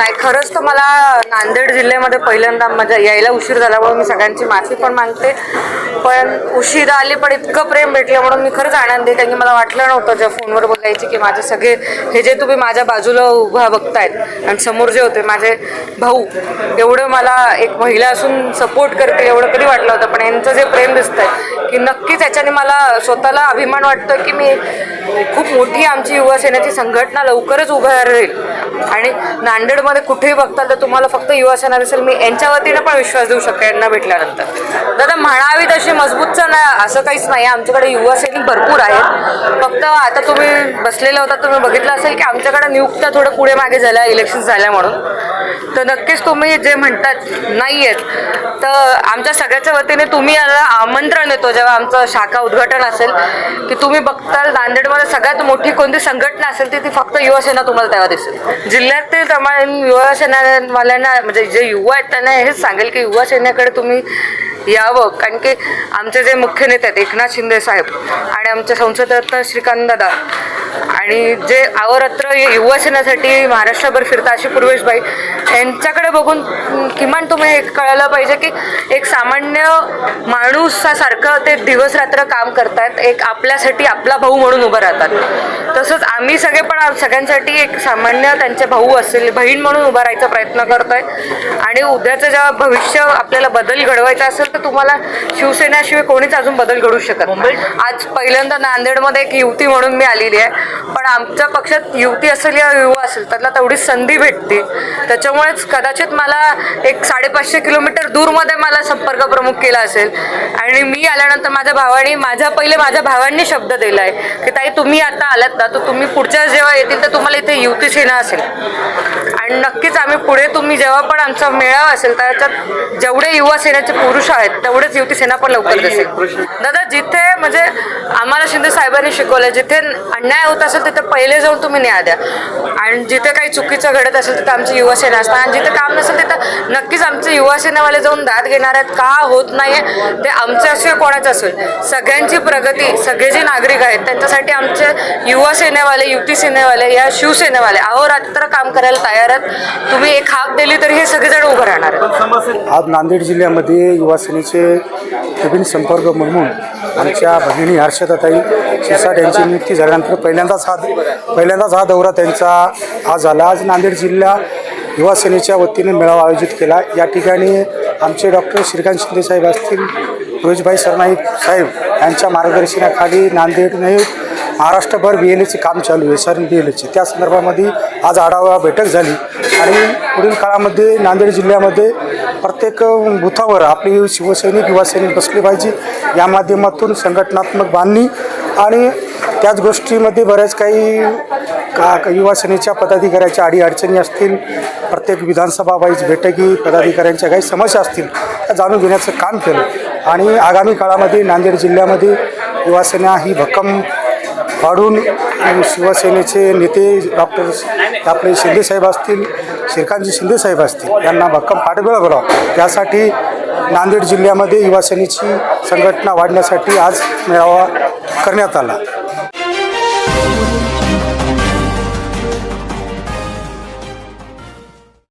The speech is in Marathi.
नाही, खरंच तर मला नांदेड जिल्ह्यामध्ये पहिल्यांदा माझ्या यायला उशीर झाल्यामुळे मी सगळ्यांची माफी पण मागते. पण उशीर आली पण इतकं प्रेम भेटलं म्हणून मी खरंच आनंदी आहे. कारण की मला वाटलं नव्हतं जेव्हा फोनवर बोलायची की माझे सगळे हे जे तुम्ही माझ्या बाजूला उभा बघतायत आणि समोर जे होते माझे भाऊ, एवढं मला एक महिला असून सपोर्ट करते एवढं कधी वाटलं होतं. पण यांचं जे प्रेम दिसतंय की नक्कीच याच्याने मला स्वतःला अभिमान वाटतो की मी खूप मोठी आमची युवा सेनेची संघटना लवकरच उभं राहील. आणि नांदेडमध्ये कुठेही बघताल तर तुम्हाला फक्त युवा सेना दिसेल. मी यांच्या वतीनं पण विश्वास देऊ शकते यांना भेटल्यानंतर. दादा म्हणावी तशी मजबूतचं नाही असं काहीच नाही, आमच्याकडे युवा सैनिक भरपूर आहेत. फक्त आता तुम्ही बसलेले होता तुम्ही बघितलं असेल की आमच्याकडे नियुक्त्या थोडं पुढे मागे झाल्या इलेक्शन झाल्या म्हणून. तर नक्कीच तुम्ही जे म्हणतात नाही आहेत तर आमच्या सगळ्याच्या वतीने तुम्ही याला आमंत्रण देतो जेव्हा आमचं शाखा उद्घाटन असेल की तुम्ही बघताल नांदेडमध्ये सगळ्यात मोठी कोणती संघटना असेल ती फक्त युवा सेना तुम्हाला तेव्हा दिसेल. जिल्ह्यातील तमाम युवा सेनावाल्यांना म्हणजे जे युवा आहेत त्यांना हेच सांगेल की युवा सेनेकडे तुम्ही यावं. कारण की आमचे जे मुख्य नेते आहेत एकनाथ शिंदे साहेब आणि आमचे संसदरत्न श्रीकांत दादा आणि जे अहोरात्र युवा सेनेसाठी महाराष्ट्रभर फिरता अशी पूर्वेशबाई, यांच्याकडे बघून किमान तुम्ही हे कळायला पाहिजे की एक सामान्य माणूसासारखं ते दिवस रात्र काम करतात, एक आपल्यासाठी आपला भाऊ म्हणून उभं राहतात. तसंच आम्ही सगळे पण सगळ्यांसाठी एक सामान्य त्यांचे भाऊ असेल बहीण म्हणून उभा राहायचा प्रयत्न करतोय. आणि उद्याचं जेव्हा भविष्य आपल्याला बदल घडवायचा असेल तर तुम्हाला शिवसेनेशिवाय कोणीच अजून बदल घडवू शकत नाही. आज पहिल्यांदा नांदेडमध्ये एक युवती म्हणून मी आलेली आहे, पण आमच्या पक्षात युवती असेल या युवा असेल त्याला तेवढीच संधी भेटते. त्याच्यामुळेच कदाचित मला एक 550 किलोमीटर दूरमध्ये मला संपर्क प्रमुख केला असेल. आणि मी आल्यानंतर माझ्या भावांनी शब्द दिला आहे की ताई तुम्ही आता आलात ना तर तुम्ही पुढच्या जेव्हा येतील तर तुम्हाला इथे युवती सेना असेल. आणि नक्कीच आम्ही पुढे तुम्ही जेव्हा पण आमचा मेळावा असेल त्याच्यात जेवढे युवा सेनेचे पुरुष आहेत तेवढेच युवती सेना पण लवकर दिसेल. दादा जिथे म्हणजे आम्हाला शिंदे साहेबांनी शिकवलं जिथे अन्याय होत असेल तिथे पहिले जाऊन तुम्ही न्याय द्या. आणि जिथे काही चुकीचं घडत असेल तिथे आमची युवा सेना असतात. आणि जिथे काम नसेल तिथं नक्कीच आमचे युवा सेनेवाले जाऊन दाद घेणार आहेत. का होत नाही ते आमचे असेल कोणाचं असेल सगळ्यांची प्रगती सगळे जे नागरिक आहेत त्यांच्यासाठी आमचे युवा सेनेवाले युवती सेनेवाले या शिवसेनेवाले अहोरात्र काम करायला तयार आहेत. तुम्ही एक हाक दिली तरी हे सगळेजण उभं राहणार आहेत. आज नांदेड जिल्ह्यामध्ये युवा सेनेचे विभिन्न संपर्क म्हणून आमच्या भगिनी हर्षदाताई शिरसाट यांची नियुक्ती झाल्यानंतर पहिल्यांदाच हा दौरा त्यांचा आज झाला. आज नांदेड जिल्हा युवा सेनेच्या वतीने मेळावा आयोजित केला. या ठिकाणी आमचे डॉक्टर श्रीकांत शिंदे साहेब असतील, रोजबाई सरनाईक साहेब यांच्या मार्गदर्शनाखाली नांदेड नाही महाराष्ट्रभर BLAचे काम चालू आहे सर BLAचे. त्या संदर्भामध्ये आज आढावा बैठक झाली आणि पुढील काळामध्ये नांदेड जिल्ह्यामध्ये प्रत्येक बुथावर आपली शिवसैनिक युवा सैनिक बसले पाहिजे. या माध्यमातून संघटनात्मक बांधणी आणि त्याच गोष्टीमध्ये बऱ्याच काही युवा सेनेच्या पदाधिकाऱ्याच्या अडीअडचणी असतील, प्रत्येक विधानसभा वाईज बैठकी पदाधिकाऱ्यांच्या काही समस्या असतील त्या जाणून घेण्याचं काम केलं. आणि आगामी काळामध्ये नांदेड जिल्ह्यामध्ये युवा सेना ही भक्कम वाढून शिवसेनेचे नेते डॉक्टर आपले शिंदेसाहेब असतील, श्रीकांतजी शिंदेसाहेब असतील यांना भक्कम पाठबळ करावं यासाठी नांदेड जिल्ह्यामध्ये युवा सेनेची संघटना वाढण्यासाठी आज मेळावा करण्यात आला.